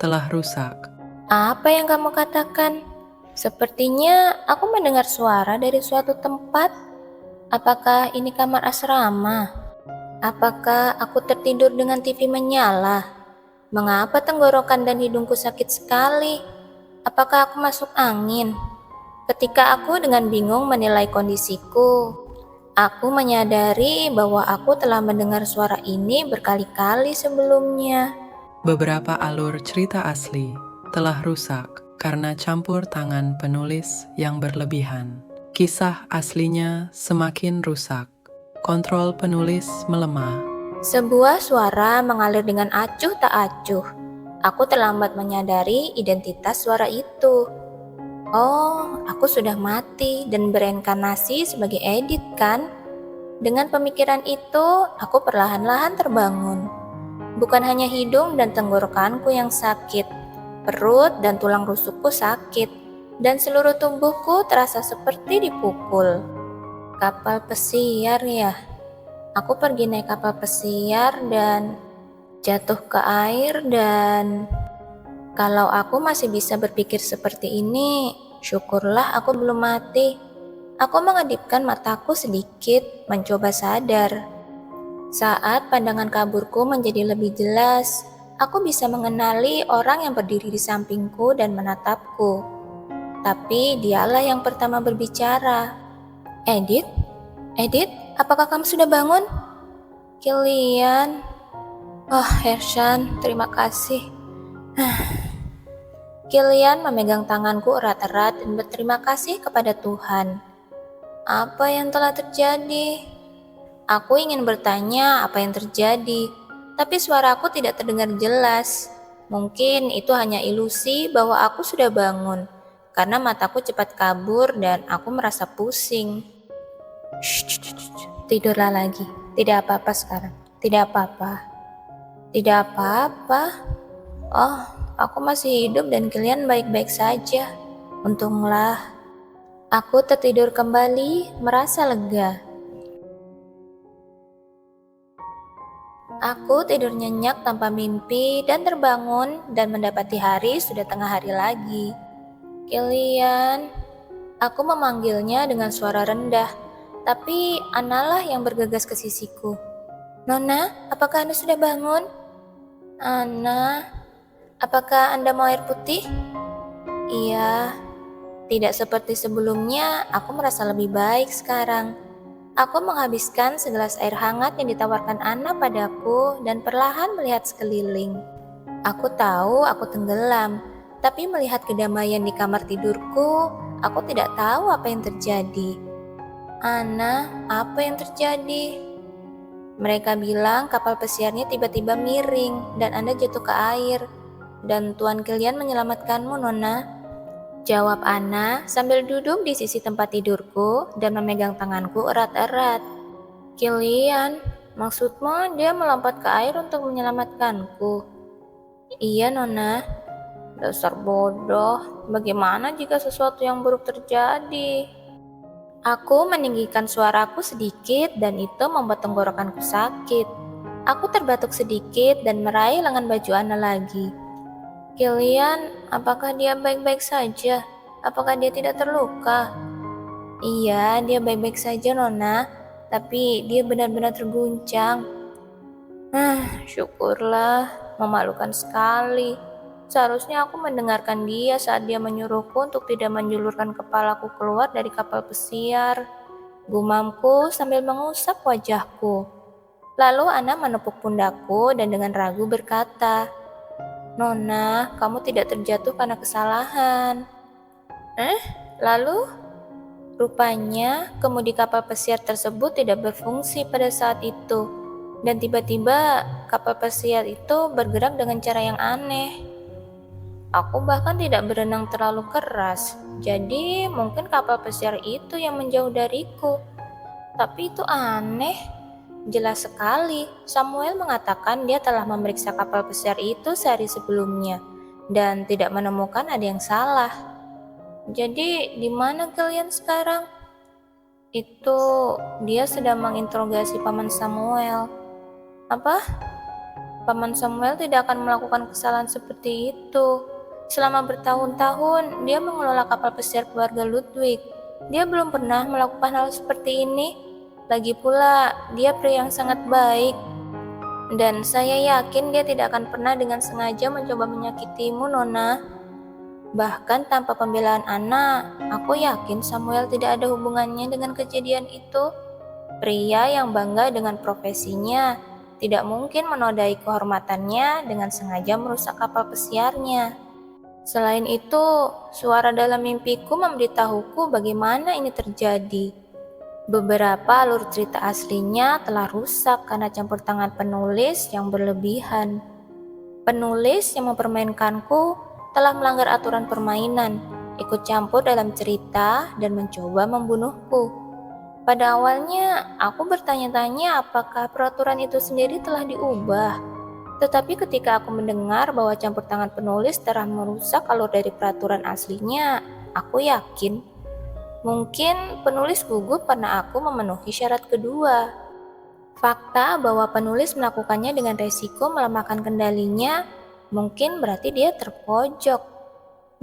telah rusak. Apa yang kamu katakan? Sepertinya aku mendengar suara dari suatu tempat. Apakah ini kamar asrama? Apakah aku tertidur dengan TV menyala? Mengapa tenggorokan dan hidungku sakit sekali? Apakah aku masuk angin? Ketika aku dengan bingung menilai kondisiku, aku menyadari bahwa aku telah mendengar suara ini berkali-kali sebelumnya. Beberapa alur cerita asli telah rusak karena campur tangan penulis yang berlebihan. Kisah aslinya semakin rusak. Kontrol penulis melemah. Sebuah suara mengalir dengan acuh tak acuh. Aku terlambat menyadari identitas suara itu. Oh, aku sudah mati dan bereinkarnasi sebagai Edith kan? Dengan pemikiran itu, aku perlahan-lahan terbangun. Bukan hanya hidung dan tenggorokanku yang sakit, perut dan tulang rusukku sakit, dan seluruh tubuhku terasa seperti dipukul. Kapal pesiar ya? Aku pergi naik kapal pesiar dan jatuh ke air dan kalau aku masih bisa berpikir seperti ini, syukurlah aku belum mati. Aku mengedipkan mataku sedikit, mencoba sadar. Saat pandangan kaburku menjadi lebih jelas, aku bisa mengenali orang yang berdiri di sampingku dan menatapku. Tapi dialah yang pertama berbicara. Edith? Edith, apakah kamu sudah bangun? Kilian. Oh, Hershan, terima kasih. Kilian memegang tanganku erat-erat dan berterima kasih kepada Tuhan. Apa yang telah terjadi? Aku ingin bertanya apa yang terjadi, tapi suaraku tidak terdengar jelas. Mungkin itu hanya ilusi bahwa aku sudah bangun, karena mataku cepat kabur dan aku merasa pusing. Tidurlah lagi. Tidak apa-apa sekarang. Tidak apa-apa. Tidak apa-apa. Oh, aku masih hidup dan kalian baik-baik saja. Untunglah. Aku tertidur kembali, merasa lega. Aku tidur nyenyak tanpa mimpi dan terbangun dan mendapati hari sudah tengah hari lagi. Kilian, aku memanggilnya dengan suara rendah, tapi Analah yang bergegas ke sisiku. Nona, apakah Anda sudah bangun? Ana, apakah Anda mau air putih? Iya, tidak seperti sebelumnya, aku merasa lebih baik sekarang. Aku menghabiskan segelas air hangat yang ditawarkan Ana padaku dan perlahan melihat sekeliling. Aku tahu aku tenggelam, tapi melihat kedamaian di kamar tidurku, aku tidak tahu apa yang terjadi. Ana, apa yang terjadi? Mereka bilang kapal pesiarnya tiba-tiba miring dan Anda jatuh ke air. Dan Tuan Kilian menyelamatkanmu, Nona. Jawab Ana sambil duduk di sisi tempat tidurku dan memegang tanganku erat-erat. Kilian, maksudmu dia melompat ke air untuk menyelamatkanku? Iya, Nona. Dasar bodoh, bagaimana jika sesuatu yang buruk terjadi? Aku meninggikan suaraku sedikit dan itu membuat tenggorokanku sakit. Aku terbatuk sedikit dan meraih lengan baju Ana lagi. Kilian, apakah dia baik-baik saja? Apakah dia tidak terluka? Iya, dia baik-baik saja, Nona. Tapi dia benar-benar terguncang. Syukurlah, memalukan sekali. Seharusnya aku mendengarkan dia saat dia menyuruhku untuk tidak menjulurkan kepalaku keluar dari kapal pesiar. Gumamku sambil mengusap wajahku. Lalu Ana menepuk pundakku dan dengan ragu berkata, Nona, kamu tidak terjatuh karena kesalahan. Lalu? Rupanya, kemudi kapal pesiar tersebut tidak berfungsi pada saat itu. Dan tiba-tiba, kapal pesiar itu bergerak dengan cara yang aneh. Aku bahkan tidak berenang terlalu keras, jadi mungkin kapal pesiar itu yang menjauh dariku. Tapi itu aneh. Jelas sekali, Samuel mengatakan dia telah memeriksa kapal pesiar itu sehari sebelumnya dan tidak menemukan ada yang salah. Jadi, di mana kalian sekarang? Itu dia sedang menginterogasi Paman Samuel. Apa? Paman Samuel tidak akan melakukan kesalahan seperti itu. Selama bertahun-tahun, dia mengelola kapal pesiar keluarga Ludwig. Dia belum pernah melakukan hal seperti ini. Lagi pula, dia pria yang sangat baik. Dan saya yakin dia tidak akan pernah dengan sengaja mencoba menyakitimu, Nona. Bahkan tanpa pembelaan Anna, aku yakin Samuel tidak ada hubungannya dengan kejadian itu. Pria yang bangga dengan profesinya tidak mungkin menodai kehormatannya dengan sengaja merusak kapal pesiarnya. Selain itu, suara dalam mimpiku memberitahuku bagaimana ini terjadi. Beberapa alur cerita aslinya telah rusak karena campur tangan penulis yang berlebihan. Penulis yang mempermainkanku telah melanggar aturan permainan, ikut campur dalam cerita dan mencoba membunuhku. Pada awalnya, aku bertanya-tanya apakah peraturan itu sendiri telah diubah. Tetapi ketika aku mendengar bahwa campur tangan penulis telah merusak alur dari peraturan aslinya, aku yakin mungkin penulis gugup karena aku memenuhi syarat kedua. Fakta bahwa penulis melakukannya dengan resiko melemahkan kendalinya mungkin berarti dia terpojok.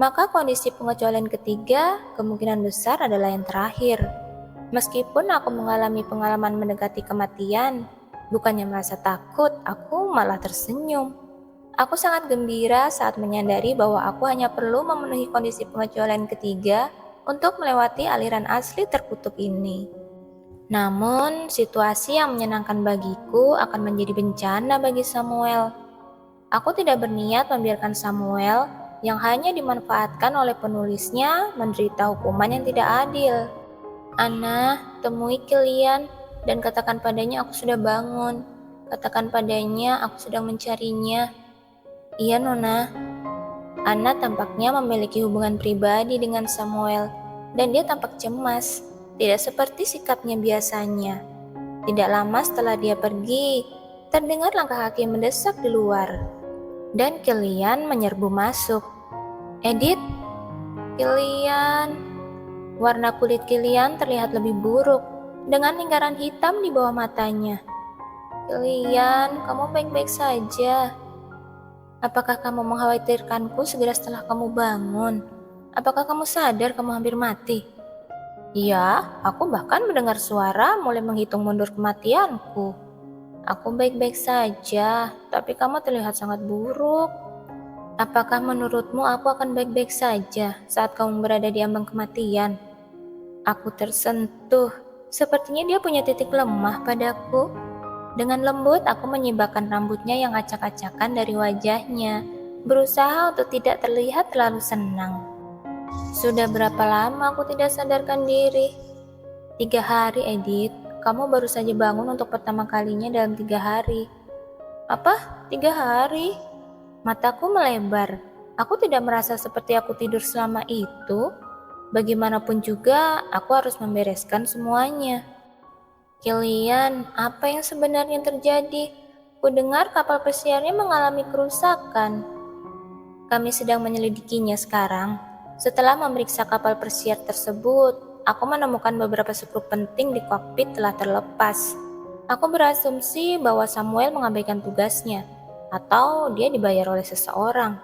Maka kondisi pengecualian ketiga kemungkinan besar adalah yang terakhir. Meskipun aku mengalami pengalaman mendekati kematian, bukannya merasa takut, aku malah tersenyum. Aku sangat gembira saat menyadari bahwa aku hanya perlu memenuhi kondisi pengecualian ketiga untuk melewati aliran asli terkutuk ini. Namun, situasi yang menyenangkan bagiku akan menjadi bencana bagi Samuel. Aku tidak berniat membiarkan Samuel yang hanya dimanfaatkan oleh penulisnya menderita hukuman yang tidak adil. Anna, temui Kilian dan katakan padanya aku sudah bangun. Katakan padanya aku sedang mencarinya. Iya, Nona. Anna tampaknya memiliki hubungan pribadi dengan Samuel dan dia tampak cemas, tidak seperti sikapnya biasanya. Tidak lama setelah dia pergi, terdengar langkah kaki mendesak di luar dan Kilian menyerbu masuk. Edith, Kilian. Warna kulit Kilian terlihat lebih buruk, dengan lingkaran hitam di bawah matanya. Kilian, kamu baik-baik saja. Apakah kamu mengkhawatirkanku segera setelah kamu bangun? Apakah kamu sadar kamu hampir mati? Iya, aku bahkan mendengar suara mulai menghitung mundur kematianku. Aku baik-baik saja, tapi kamu terlihat sangat buruk. Apakah menurutmu aku akan baik-baik saja saat kamu berada di ambang kematian? Aku tersentuh, sepertinya dia punya titik lemah padaku. Dengan lembut aku menyibakkan rambutnya yang acak-acakan dari wajahnya, berusaha untuk tidak terlihat terlalu senang. Sudah berapa lama aku tidak sadarkan diri? 3 hari, Edith. Kamu baru saja bangun untuk pertama kalinya dalam 3 hari. Apa? 3 hari? Mataku melebar. Aku tidak merasa seperti aku tidur selama itu. Bagaimanapun juga, aku harus membereskan semuanya. Kilian, apa yang sebenarnya terjadi? Kudengar kapal pesiarnya mengalami kerusakan. Kami sedang menyelidikinya sekarang. Setelah memeriksa kapal pesiar tersebut, aku menemukan beberapa skru penting di kokpit telah terlepas. Aku berasumsi bahwa Samuel mengabaikan tugasnya, atau dia dibayar oleh seseorang.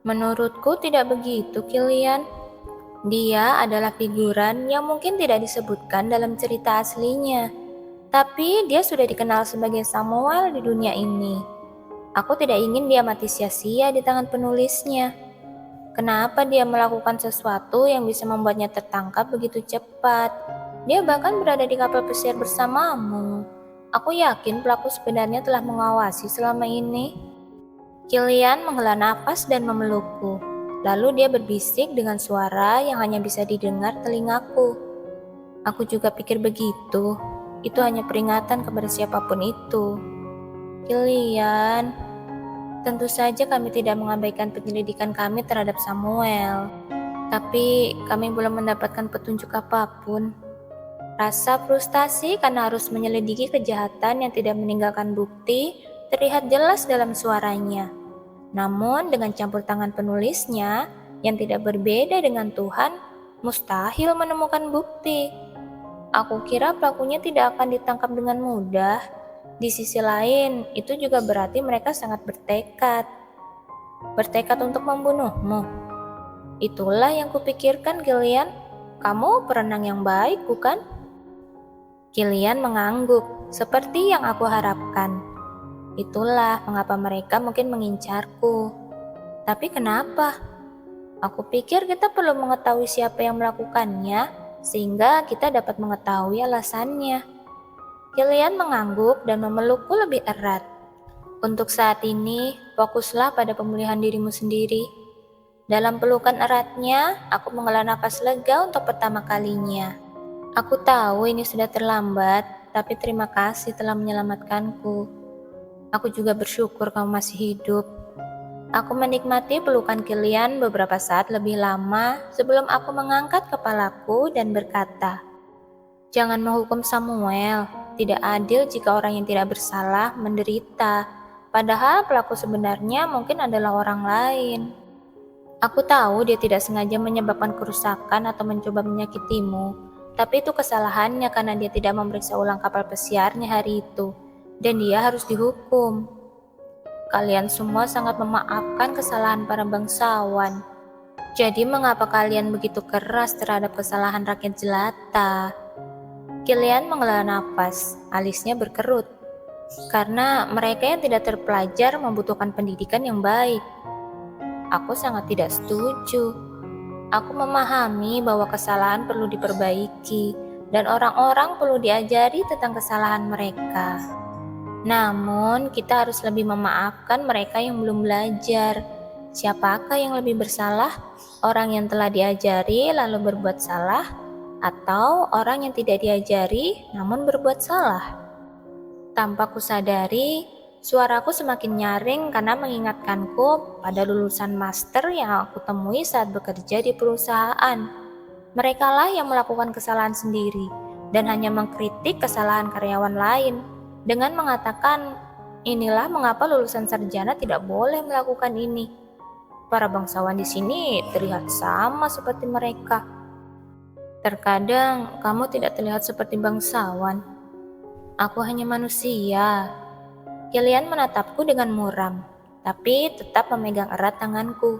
Menurutku tidak begitu, Kilian. Dia adalah figuran yang mungkin tidak disebutkan dalam cerita aslinya, tapi dia sudah dikenal sebagai Samuel di dunia ini. Aku tidak ingin dia mati sia-sia di tangan penulisnya. Kenapa dia melakukan sesuatu yang bisa membuatnya tertangkap begitu cepat? Dia bahkan berada di kapal pesiar bersamamu. Aku yakin pelaku sebenarnya telah mengawasi selama ini. Kilian menghela nafas dan memelukku. Lalu dia berbisik dengan suara yang hanya bisa didengar telingaku. Aku juga pikir begitu. Itu hanya peringatan kepada siapapun itu. Kilian, tentu saja kami tidak mengabaikan penyelidikan kami terhadap Samuel. Tapi kami belum mendapatkan petunjuk apapun. Rasa frustasi karena harus menyelidiki kejahatan yang tidak meninggalkan bukti terlihat jelas dalam suaranya. Namun dengan campur tangan penulisnya yang tidak berbeda dengan Tuhan, mustahil menemukan bukti. Aku kira pelakunya tidak akan ditangkap dengan mudah. Di sisi lain, itu juga berarti mereka sangat bertekad. Bertekad untuk membunuhmu. Itulah yang kupikirkan, Gillian. Kamu perenang yang baik, bukan? Gillian mengangguk, seperti yang aku harapkan. Itulah mengapa mereka mungkin mengincarku. Tapi kenapa? Aku pikir kita perlu mengetahui siapa yang melakukannya, sehingga kita dapat mengetahui alasannya. Gillian mengangguk dan memelukku lebih erat. Untuk saat ini, fokuslah pada pemulihan dirimu sendiri. Dalam pelukan eratnya, aku menghela nafas lega untuk pertama kalinya. Aku tahu ini sudah terlambat, tapi terima kasih telah menyelamatkanku. Aku juga bersyukur kamu masih hidup. Aku menikmati pelukan Gillian beberapa saat lebih lama sebelum aku mengangkat kepalaku dan berkata, "Jangan menghukum Samuel. Tidak adil jika orang yang tidak bersalah menderita. Padahal pelaku sebenarnya mungkin adalah orang lain. Aku tahu dia tidak sengaja menyebabkan kerusakan atau mencoba menyakitimu, tapi itu kesalahannya karena dia tidak memeriksa ulang kapal pesiarnya hari itu, dan dia harus dihukum. Kalian semua sangat memaafkan kesalahan para bangsawan. Jadi mengapa kalian begitu keras terhadap kesalahan rakyat jelata?" Gillian menghela nafas, alisnya berkerut. Karena mereka yang tidak terpelajar membutuhkan pendidikan yang baik. Aku sangat tidak setuju. Aku memahami bahwa kesalahan perlu diperbaiki dan orang-orang perlu diajari tentang kesalahan mereka. Namun, kita harus lebih memaafkan mereka yang belum belajar. Siapakah yang lebih bersalah? Orang yang telah diajari lalu berbuat salah, atau orang yang tidak diajari namun berbuat salah? Tanpa kusadari, suaraku semakin nyaring karena mengingatkanku pada lulusan master yang aku temui saat bekerja di perusahaan. Merekalah yang melakukan kesalahan sendiri dan hanya mengkritik kesalahan karyawan lain dengan mengatakan, "Inilah mengapa lulusan sarjana tidak boleh melakukan ini." Para bangsawan di sini terlihat sama seperti mereka. Terkadang kamu tidak terlihat seperti bangsawan. Aku hanya manusia. Gillian menatapku dengan muram, tapi tetap memegang erat tanganku.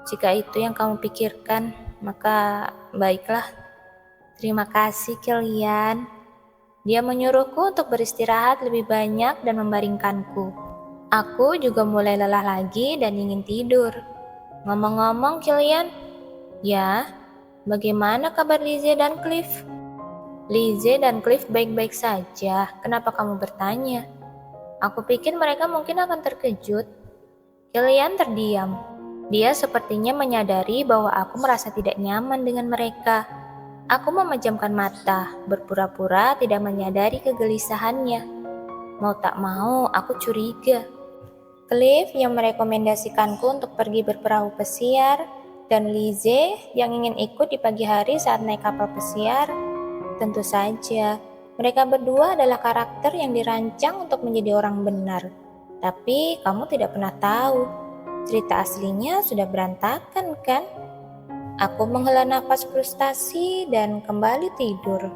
Jika itu yang kamu pikirkan, maka baiklah. Terima kasih, Gillian. Dia menyuruhku untuk beristirahat lebih banyak dan membaringkanku. Aku juga mulai lelah lagi dan ingin tidur. Ngomong-ngomong, Gillian, ya, bagaimana kabar Lizzie dan Cliff? Lizzie dan Cliff baik-baik saja. Kenapa kamu bertanya? Aku pikir mereka mungkin akan terkejut. Gillian terdiam. Dia sepertinya menyadari bahwa aku merasa tidak nyaman dengan mereka. Aku memejamkan mata, berpura-pura tidak menyadari kegelisahannya. Mau tak mau, aku curiga. Cliff yang merekomendasikanku untuk pergi berperahu pesiar, dan Lizzie yang ingin ikut di pagi hari saat naik kapal pesiar. Tentu saja, mereka berdua adalah karakter yang dirancang untuk menjadi orang benar. Tapi kamu tidak pernah tahu, cerita aslinya sudah berantakan kan? Aku menghela nafas frustasi dan kembali tidur.